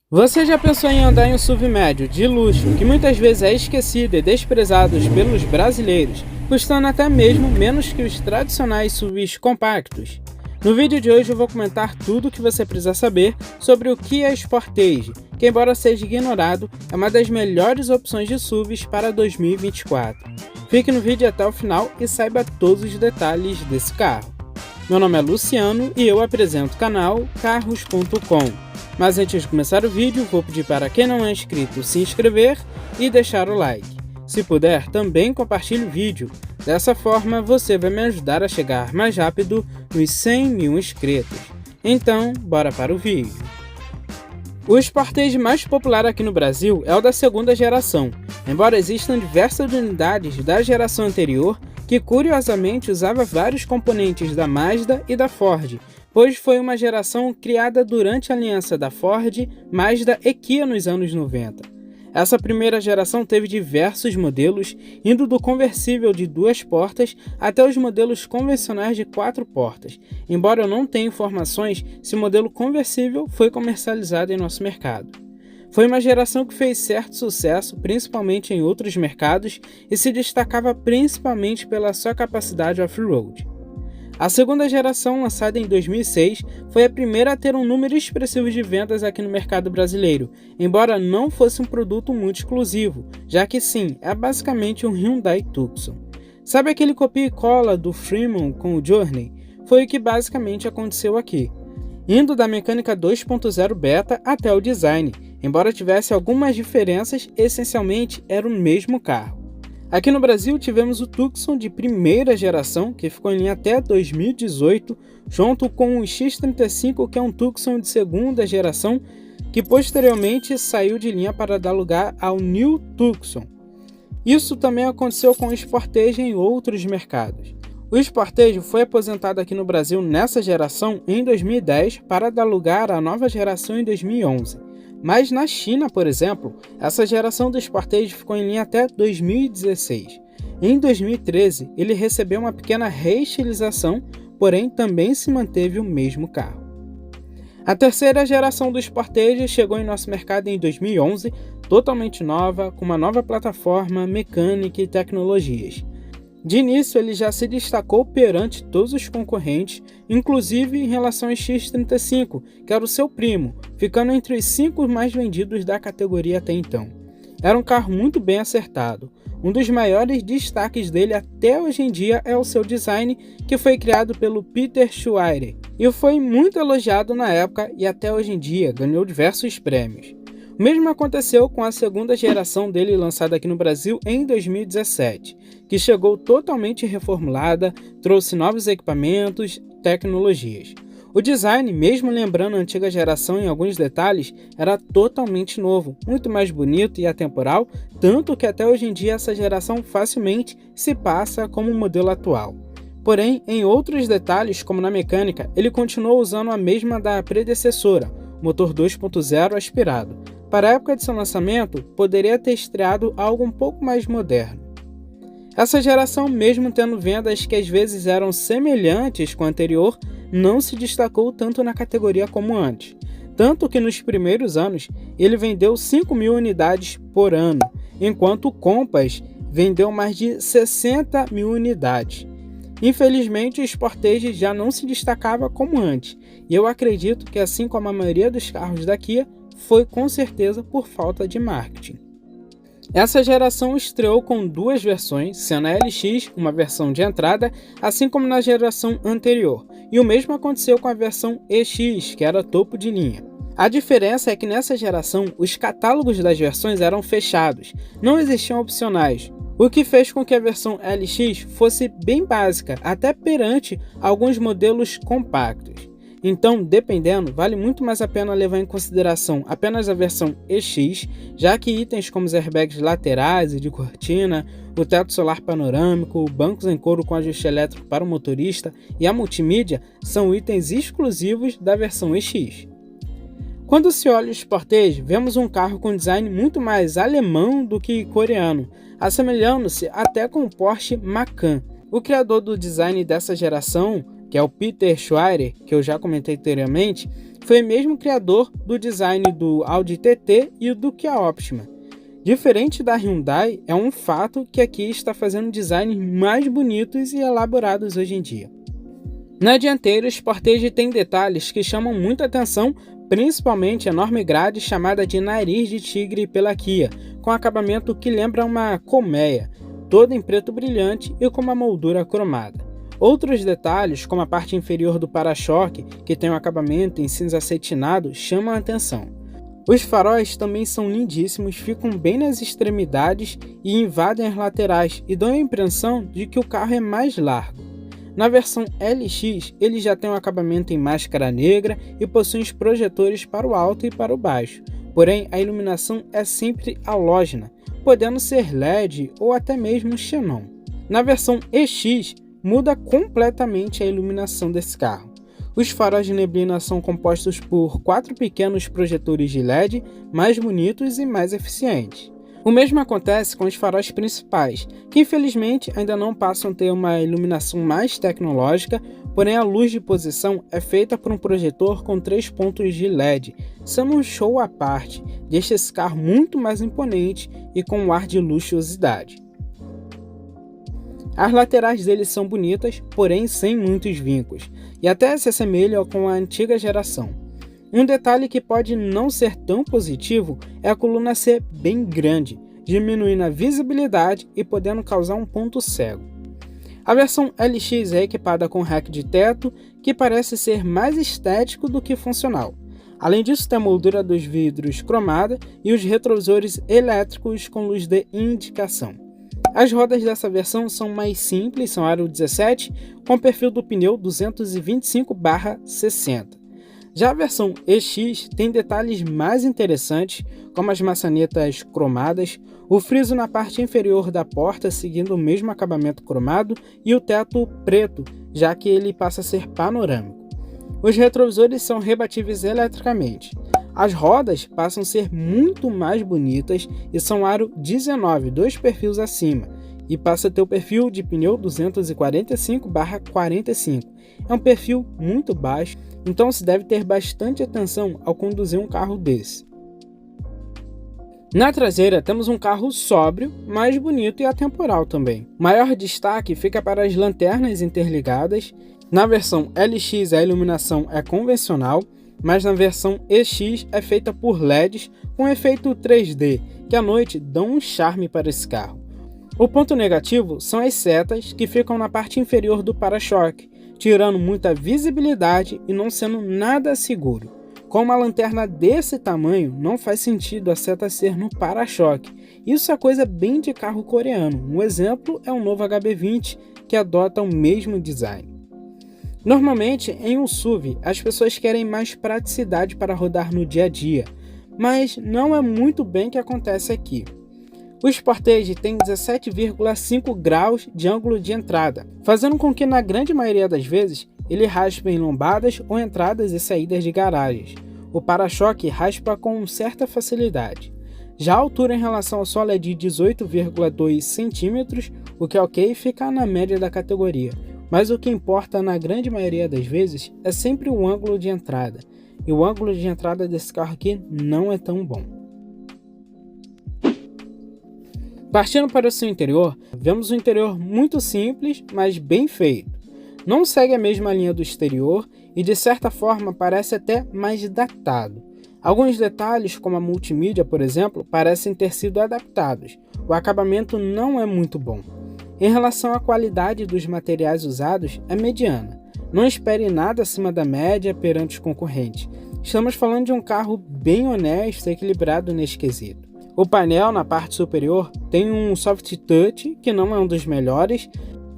Você já pensou em andar em um SUV médio de luxo, que muitas vezes é esquecido e desprezado pelos brasileiros, custando até mesmo menos que os tradicionais SUVs compactos? No vídeo de hoje eu vou comentar tudo o que você precisa saber sobre o Kia Sportage, que embora seja ignorado, é uma das melhores opções de SUVs para 2024. Fique no vídeo até o final e saiba todos os detalhes desse carro. Meu nome é Luciano e eu apresento o canal Carros.com. Mas antes de começar o vídeo, vou pedir para quem não é inscrito se inscrever e deixar o like. Se puder, também compartilhe o vídeo. Dessa forma, você vai me ajudar a chegar mais rápido nos 100 mil inscritos. Então, bora para o vídeo. O Sportage mais popular aqui no Brasil é o da segunda geração, embora existam diversas unidades da geração anterior que curiosamente usava vários componentes da Mazda e da Ford, pois foi uma geração criada durante a aliança da Ford, Mazda e Kia nos anos 90. Essa primeira geração teve diversos modelos, indo do conversível de 2 portas até os modelos convencionais de 4 portas, embora eu não tenha informações se o modelo conversível foi comercializado em nosso mercado. Foi uma geração que fez certo sucesso, principalmente em outros mercados, e se destacava principalmente pela sua capacidade off-road. A segunda geração, lançada em 2006, foi a primeira a ter um número expressivo de vendas aqui no mercado brasileiro, embora não fosse um produto muito exclusivo, já que sim, é basicamente um Hyundai Tucson. Sabe aquele copia e cola do Fremont com o Journey? Foi o que basicamente aconteceu aqui, indo da mecânica 2.0 beta até o design. Embora tivesse algumas diferenças, essencialmente era o mesmo carro. Aqui no Brasil tivemos o Tucson de primeira geração, que ficou em linha até 2018, junto com o X35, que é um Tucson de segunda geração, que posteriormente saiu de linha para dar lugar ao New Tucson. Isso também aconteceu com o Sportage em outros mercados. O Sportage foi aposentado aqui no Brasil nessa geração em 2010 para dar lugar à nova geração em 2011. Mas na China, por exemplo, essa geração do Sportage ficou em linha até 2016. Em 2013, ele recebeu uma pequena reestilização, porém também se manteve o mesmo carro. A terceira geração do Sportage chegou em nosso mercado em 2011, totalmente nova, com uma nova plataforma, mecânica e tecnologias. De início, ele já se destacou perante todos os concorrentes, inclusive em relação ao X35, que era o seu primo, ficando entre os 5 mais vendidos da categoria até então. Era um carro muito bem acertado. Um dos maiores destaques dele até hoje em dia é o seu design, que foi criado pelo Peter Schweirer, e foi muito elogiado na época e até hoje em dia ganhou diversos prêmios. O mesmo aconteceu com a segunda geração dele lançada aqui no Brasil em 2017, que chegou totalmente reformulada, trouxe novos equipamentos, tecnologias. O design, mesmo lembrando a antiga geração em alguns detalhes, era totalmente novo, muito mais bonito e atemporal, tanto que até hoje em dia essa geração facilmente se passa como o modelo atual. Porém, em outros detalhes, como na mecânica, ele continuou usando a mesma da predecessora, motor 2.0 aspirado. Para a época de seu lançamento, poderia ter estreado algo um pouco mais moderno. Essa geração, mesmo tendo vendas que às vezes eram semelhantes com a anterior, não se destacou tanto na categoria como antes. Tanto que nos primeiros anos, ele vendeu 5 mil unidades por ano, enquanto o Compass vendeu mais de 60 mil unidades. Infelizmente, o Sportage já não se destacava como antes, e eu acredito que, assim como a maioria dos carros da Kia, foi com certeza por falta de marketing. Essa geração estreou com 2 versões, sendo a LX, uma versão de entrada, assim como na geração anterior, e o mesmo aconteceu com a versão EX, que era topo de linha. A diferença é que nessa geração, os catálogos das versões eram fechados, não existiam opcionais, o que fez com que a versão LX fosse bem básica, até perante alguns modelos compactos. Então, dependendo, vale muito mais a pena levar em consideração apenas a versão EX, já que itens como os airbags laterais e de cortina, o teto solar panorâmico, bancos em couro com ajuste elétrico para o motorista e a multimídia são itens exclusivos da versão EX. Quando se olha o Sportage, vemos um carro com design muito mais alemão do que coreano, assemelhando-se até com o Porsche Macan. O criador do design dessa geração, que é o Peter Schweirer, que eu já comentei anteriormente, foi o mesmo criador do design do Audi TT e do Kia Optima. Diferente da Hyundai, é um fato que aqui está fazendo designs mais bonitos e elaborados hoje em dia. Na dianteira, o Sportage tem detalhes que chamam muita atenção, principalmente a enorme grade chamada de nariz de tigre pela Kia, com acabamento que lembra uma colmeia, toda em preto brilhante e com uma moldura cromada. Outros detalhes, como a parte inferior do para-choque, que tem um acabamento em cinza acetinado, chamam a atenção. Os faróis também são lindíssimos, ficam bem nas extremidades e invadem as laterais e dão a impressão de que o carro é mais largo. Na versão LX, ele já tem um acabamento em máscara negra e possui os projetores para o alto e para o baixo, porém a iluminação é sempre halógena, podendo ser LED ou até mesmo xenon. Na versão EX, muda completamente a iluminação desse carro. Os faróis de neblina são compostos por 4 pequenos projetores de LED mais bonitos e mais eficientes. O mesmo acontece com os faróis principais, que infelizmente ainda não passam a ter uma iluminação mais tecnológica, porém a luz de posição é feita por um projetor com 3 pontos de LED, sendo um show à parte, deixa esse carro muito mais imponente e com um ar de luxuosidade. As laterais dele são bonitas, porém sem muitos vincos, e até se assemelham com a antiga geração. Um detalhe que pode não ser tão positivo é a coluna ser bem grande, diminuindo a visibilidade e podendo causar um ponto cego. A versão LX é equipada com rack de teto, que parece ser mais estético do que funcional. Além disso, tem a moldura dos vidros cromada e os retrovisores elétricos com luz de indicação. As rodas dessa versão são mais simples, são aro 17, com perfil do pneu 225/60. Já a versão EX tem detalhes mais interessantes, como as maçanetas cromadas, o friso na parte inferior da porta seguindo o mesmo acabamento cromado e o teto preto, já que ele passa a ser panorâmico. Os retrovisores são rebatíveis eletricamente. As rodas passam a ser muito mais bonitas e são aro 19, 2 perfis acima, e passa a ter o perfil de pneu 245/45. É um perfil muito baixo, então se deve ter bastante atenção ao conduzir um carro desse. Na traseira temos um carro sóbrio, mais bonito e atemporal também. Maior destaque fica para as lanternas interligadas. Na versão LX a iluminação é convencional, mas na versão EX é feita por LEDs com efeito 3D, que à noite dão um charme para esse carro. O ponto negativo são as setas que ficam na parte inferior do para-choque, tirando muita visibilidade e não sendo nada seguro. Com uma lanterna desse tamanho, não faz sentido a seta ser no para-choque. Isso é coisa bem de carro coreano. Um exemplo é o novo HB20, que adota o mesmo design. Normalmente, em um SUV, as pessoas querem mais praticidade para rodar no dia a dia, mas não é muito bem o que acontece aqui. O Sportage tem 17,5 graus de ângulo de entrada, fazendo com que na grande maioria das vezes ele raspe em lombadas ou entradas e saídas de garagens. O para-choque raspa com certa facilidade. Já a altura em relação ao solo é de 18,2 cm, o que é ok e fica na média da categoria. Mas o que importa na grande maioria das vezes é sempre o ângulo de entrada, e o ângulo de entrada desse carro aqui não é tão bom. Partindo para o seu interior, vemos um interior muito simples, mas bem feito. Não segue a mesma linha do exterior e de certa forma parece até mais datado. Alguns detalhes, como a multimídia, por exemplo, parecem ter sido adaptados. O acabamento não é muito bom. Em relação à qualidade dos materiais usados, é mediana. Não espere nada acima da média perante os concorrentes. Estamos falando de um carro bem honesto e equilibrado nesse quesito. O painel na parte superior tem um soft touch, que não é um dos melhores,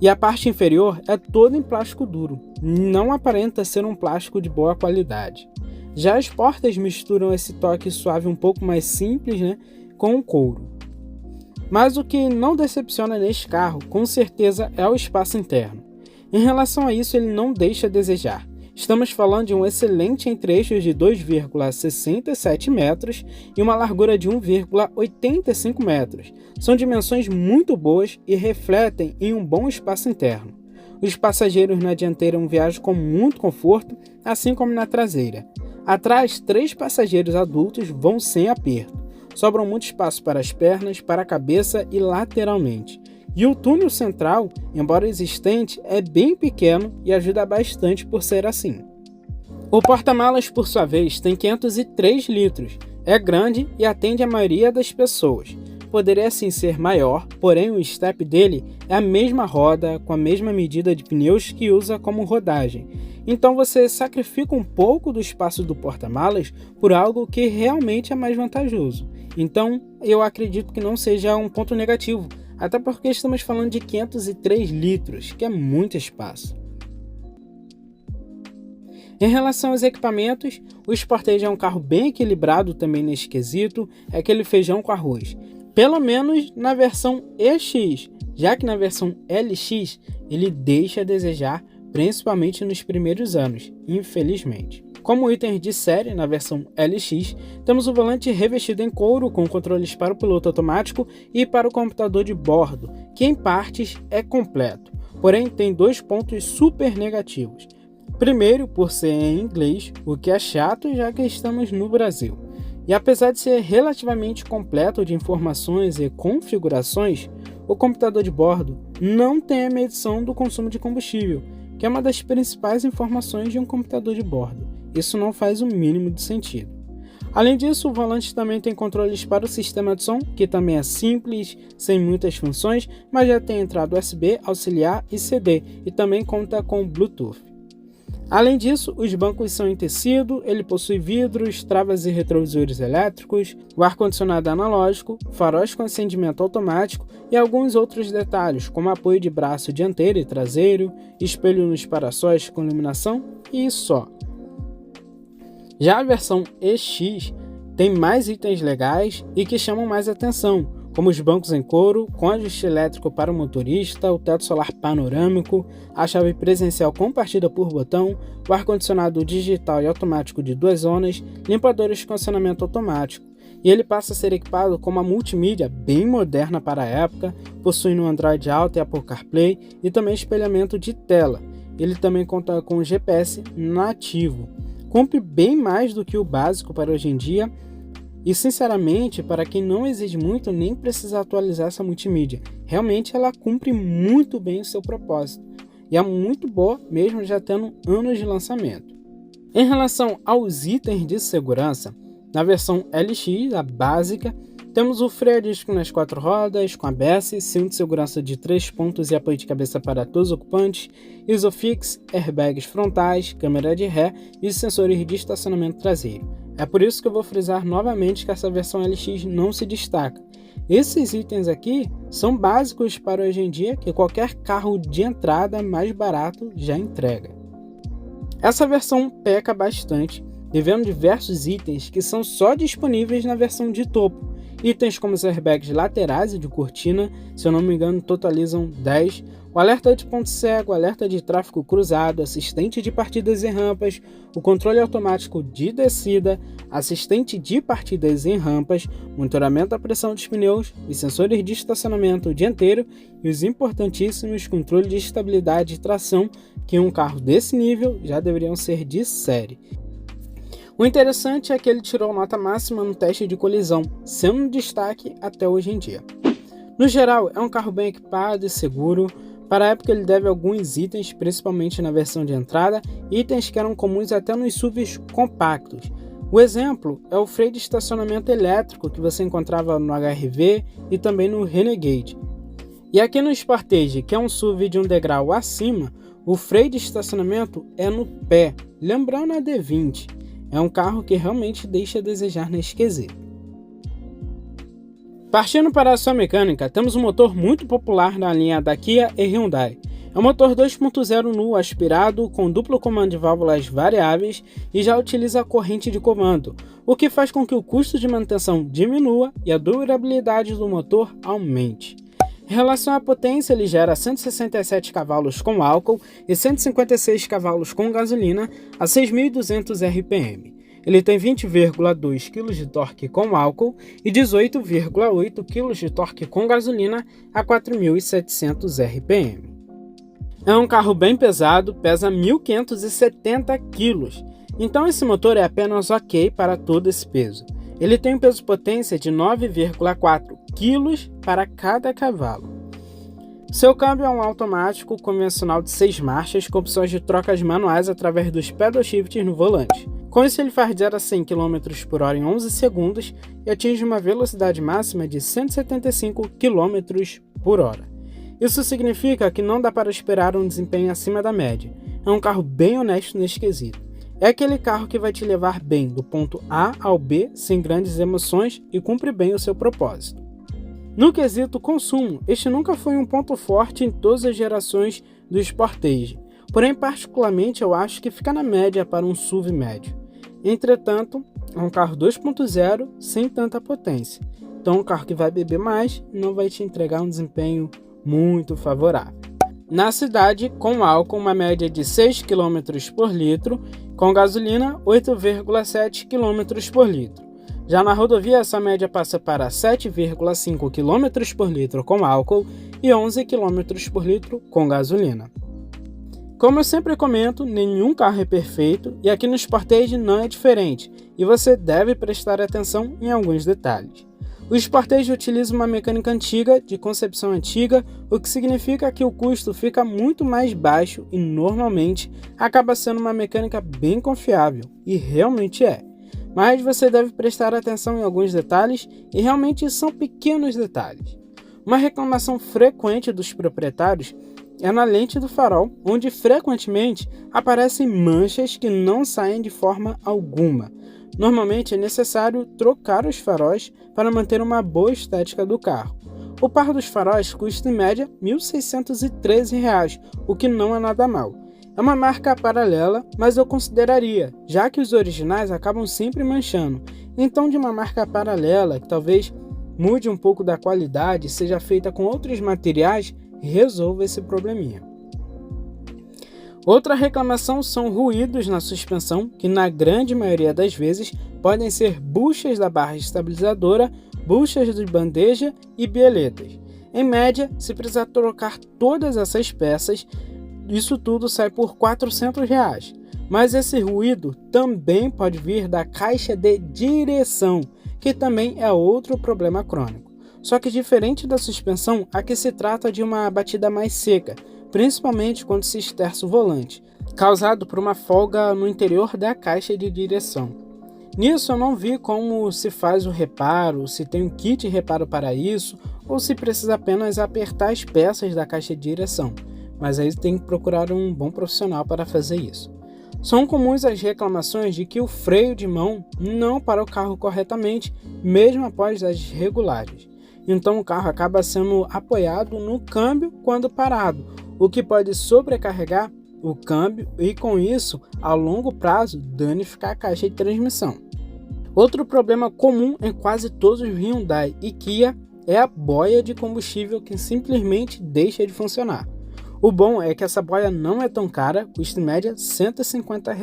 e a parte inferior é toda em plástico duro. Não aparenta ser um plástico de boa qualidade. Já as portas misturam esse toque suave um pouco mais simples, com o couro. Mas o que não decepciona neste carro, com certeza, é o espaço interno. Em relação a isso, ele não deixa a desejar. Estamos falando de um excelente entre-eixos de 2,67 metros e uma largura de 1,85 metros. São dimensões muito boas e refletem em um bom espaço interno. Os passageiros na dianteira viajam com muito conforto, assim como na traseira. Atrás, 3 passageiros adultos vão sem aperto. Sobram muito espaço para as pernas, para a cabeça e lateralmente. E o túnel central, embora existente, é bem pequeno e ajuda bastante por ser assim. O porta-malas, por sua vez, tem 503 litros. É grande e atende a maioria das pessoas. Poderia sim ser maior, porém o step dele é a mesma roda, com a mesma medida de pneus que usa como rodagem. Então você sacrifica um pouco do espaço do porta-malas por algo que realmente é mais vantajoso. Então eu acredito que não seja um ponto negativo, até porque estamos falando de 503 litros, que é muito espaço. Em relação aos equipamentos, o Sportage é um carro bem equilibrado também nesse quesito, é aquele feijão com arroz. Pelo menos na versão EX, já que na versão LX ele deixa a desejar, principalmente nos primeiros anos, infelizmente. Como itens de série na versão LX, temos o volante revestido em couro com controles para o piloto automático e para o computador de bordo, que em partes é completo, porém tem 2 pontos super negativos. Primeiro, por ser em inglês, o que é chato já que estamos no Brasil. E apesar de ser relativamente completo de informações e configurações, o computador de bordo não tem a medição do consumo de combustível, que é uma das principais informações de um computador de bordo. Isso não faz o mínimo de sentido. Além disso, o volante também tem controles para o sistema de som, que também é simples, sem muitas funções, mas já tem entrada USB, auxiliar e CD, e também conta com Bluetooth. Além disso, os bancos são em tecido, ele possui vidros, travas e retrovisores elétricos, o ar-condicionado analógico, faróis com acendimento automático e alguns outros detalhes, como apoio de braço dianteiro e traseiro, espelho nos para-sóis com iluminação e só. Já a versão EX tem mais itens legais e que chamam mais atenção, como os bancos em couro, com ajuste elétrico para o motorista, o teto solar panorâmico, a chave presencial compartida por botão, o ar-condicionado digital e automático de 2 zonas, limpadores com acionamento automático. E ele passa a ser equipado com uma multimídia bem moderna para a época, possuindo Android Auto e Apple CarPlay e também espelhamento de tela. Ele também conta com GPS nativo. Cumpre bem mais do que o básico para hoje em dia, e sinceramente, para quem não exige muito, nem precisa atualizar essa multimídia. Realmente ela cumpre muito bem o seu propósito. E é muito boa, mesmo já tendo anos de lançamento. Em relação aos itens de segurança, na versão LX, a básica, temos o freio a disco nas 4 rodas, com ABS, cinto de segurança de 3 pontos e apoio de cabeça para todos os ocupantes, Isofix, airbags frontais, câmera de ré e sensores de estacionamento traseiro. É por isso que eu vou frisar novamente que essa versão LX não se destaca. Esses itens aqui são básicos para hoje em dia, que qualquer carro de entrada mais barato já entrega. Essa versão peca bastante, devendo diversos itens que são só disponíveis na versão de topo. Itens como os airbags laterais e de cortina, se eu não me engano, totalizam 10. O alerta de ponto cego, alerta de tráfego cruzado, assistente de partidas em rampas, o controle automático de descida, assistente de partidas em rampas, monitoramento da pressão dos pneus, os sensores de estacionamento dianteiro e os importantíssimos controles de estabilidade e tração, que em um carro desse nível já deveriam ser de série. O interessante é que ele tirou nota máxima no teste de colisão, sendo um destaque até hoje em dia. No geral, é um carro bem equipado e seguro. Para a época ele deve alguns itens, principalmente na versão de entrada, itens que eram comuns até nos SUVs compactos. O exemplo é o freio de estacionamento elétrico que você encontrava no HR-V e também no Renegade. E aqui no Sportage, que é um SUV de um degrau acima, o freio de estacionamento é no pé, lembrando a D20. É um carro que realmente deixa a desejar nesse quesito. Partindo para a sua mecânica, temos um motor muito popular na linha da Kia e Hyundai. É um motor 2.0 nu aspirado com duplo comando de válvulas variáveis e já utiliza a corrente de comando, o que faz com que o custo de manutenção diminua e a durabilidade do motor aumente. Em relação à potência, ele gera 167 cavalos com álcool e 156 cavalos com gasolina a 6.200 RPM. Ele tem 20,2 kg de torque com álcool e 18,8 kg de torque com gasolina a 4.700 RPM. É um carro bem pesado, pesa 1.570 kg. Então esse motor é apenas ok para todo esse peso. Ele tem um peso-potência de 9,4 kg para cada cavalo. Seu câmbio é um automático convencional de 6 marchas com opções de trocas manuais através dos pedal shifts no volante. Com isso ele faz 0 a 100 km por hora em 11 segundos e atinge uma velocidade máxima de 175 km por hora. Isso significa que não dá para esperar um desempenho acima da média. É um carro bem honesto nesse quesito. É aquele carro que vai te levar bem do ponto A ao B sem grandes emoções e cumpre bem o seu propósito. No quesito consumo, este nunca foi um ponto forte em todas as gerações do Sportage, porém particularmente eu acho que fica na média para um SUV médio. Entretanto, é um carro 2.0 sem tanta potência, então um carro que vai beber mais e não vai te entregar um desempenho muito favorável. Na cidade, com álcool, uma média de 6 km por litro, com gasolina 8,7 km por litro. Já na rodovia, essa média passa para 7,5 km por litro com álcool e 11 km por litro com gasolina. Como eu sempre comento, nenhum carro é perfeito e aqui no Sportage não é diferente, e você deve prestar atenção em alguns detalhes. O Sportage utiliza uma mecânica antiga, de concepção antiga, o que significa que o custo fica muito mais baixo e normalmente acaba sendo uma mecânica bem confiável, e realmente é. Mas você deve prestar atenção em alguns detalhes, e realmente são pequenos detalhes. Uma reclamação frequente dos proprietários é na lente do farol, onde frequentemente aparecem manchas que não saem de forma alguma. Normalmente é necessário trocar os faróis para manter uma boa estética do carro. O par dos faróis custa em média R$ 1.613, o que não é nada mal. É uma marca paralela, mas eu consideraria, já que os originais acabam sempre manchando. Então de uma marca paralela, que talvez mude um pouco da qualidade, seja feita com outros materiais, resolva esse probleminha. Outra reclamação são ruídos na suspensão, que na grande maioria das vezes podem ser buchas da barra estabilizadora, buchas de bandeja e bieletas. Em média, se precisar trocar todas essas peças, isso tudo sai por R$ 400. Mas esse ruído também pode vir da caixa de direção, que também é outro problema crônico. Só que diferente da suspensão, aqui se trata de uma batida mais seca, principalmente quando se esterça o volante, causado por uma folga no interior da caixa de direção. Nisso eu não vi como se faz o reparo, se tem um kit de reparo para isso, ou se precisa apenas apertar as peças da caixa de direção, mas aí tem que procurar um bom profissional para fazer isso. São comuns as reclamações de que o freio de mão não para o carro corretamente, mesmo após as regulagens. Então o carro acaba sendo apoiado no câmbio quando parado, o que pode sobrecarregar o câmbio e com isso, a longo prazo, danificar a caixa de transmissão. Outro problema comum em quase todos os Hyundai e Kia é a boia de combustível que simplesmente deixa de funcionar. O bom é que essa boia não é tão cara, custa em média R$ 150.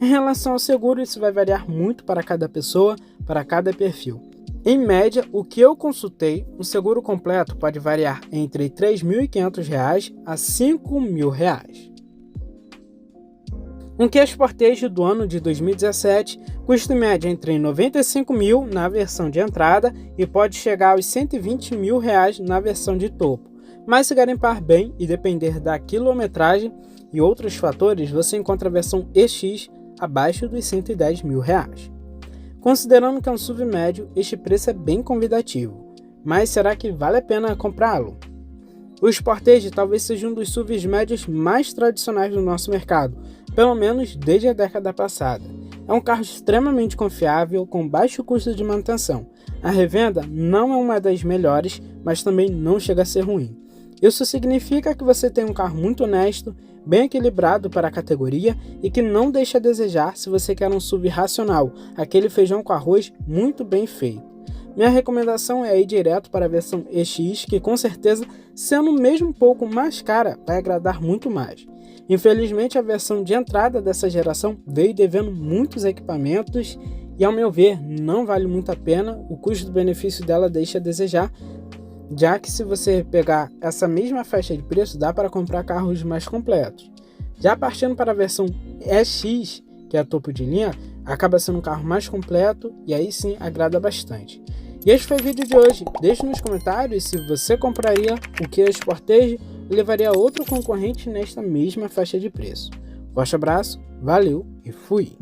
Em relação ao seguro, isso vai variar muito para cada pessoa, para cada perfil. Em média, o que eu consultei, o seguro completo pode variar entre R$ 3.500 a R$ 5.000. Um Kia Sportage do ano de 2017 custa em média entre R$ 95.000 na versão de entrada e pode chegar aos R$ 120.000 na versão de topo. Mas se garimpar bem e depender da quilometragem e outros fatores, você encontra a versão EX abaixo dos R$ 110.000. Considerando que é um SUV médio, este preço é bem convidativo. Mas será que vale a pena comprá-lo? O Sportage talvez seja um dos SUVs médios mais tradicionais do nosso mercado, pelo menos desde a década passada. É um carro extremamente confiável, com baixo custo de manutenção. A revenda não é uma das melhores, mas também não chega a ser ruim. Isso significa que você tem um carro muito honesto, bem equilibrado para a categoria e que não deixa a desejar se você quer um SUV racional, aquele feijão com arroz muito bem feito. Minha recomendação é ir direto para a versão EX, que com certeza, sendo mesmo um pouco mais cara, vai agradar muito mais. Infelizmente, a versão de entrada dessa geração veio devendo muitos equipamentos e, ao meu ver, não vale muito a pena, o custo-benefício dela deixa a desejar, já que se você pegar essa mesma faixa de preço, dá para comprar carros mais completos. Já partindo para a versão EX, que é a topo de linha, acaba sendo um carro mais completo e aí sim agrada bastante. E este foi o vídeo de hoje. Deixe nos comentários se você compraria o Kia Sportage ou levaria outro concorrente nesta mesma faixa de preço. Forte abraço, valeu e fui!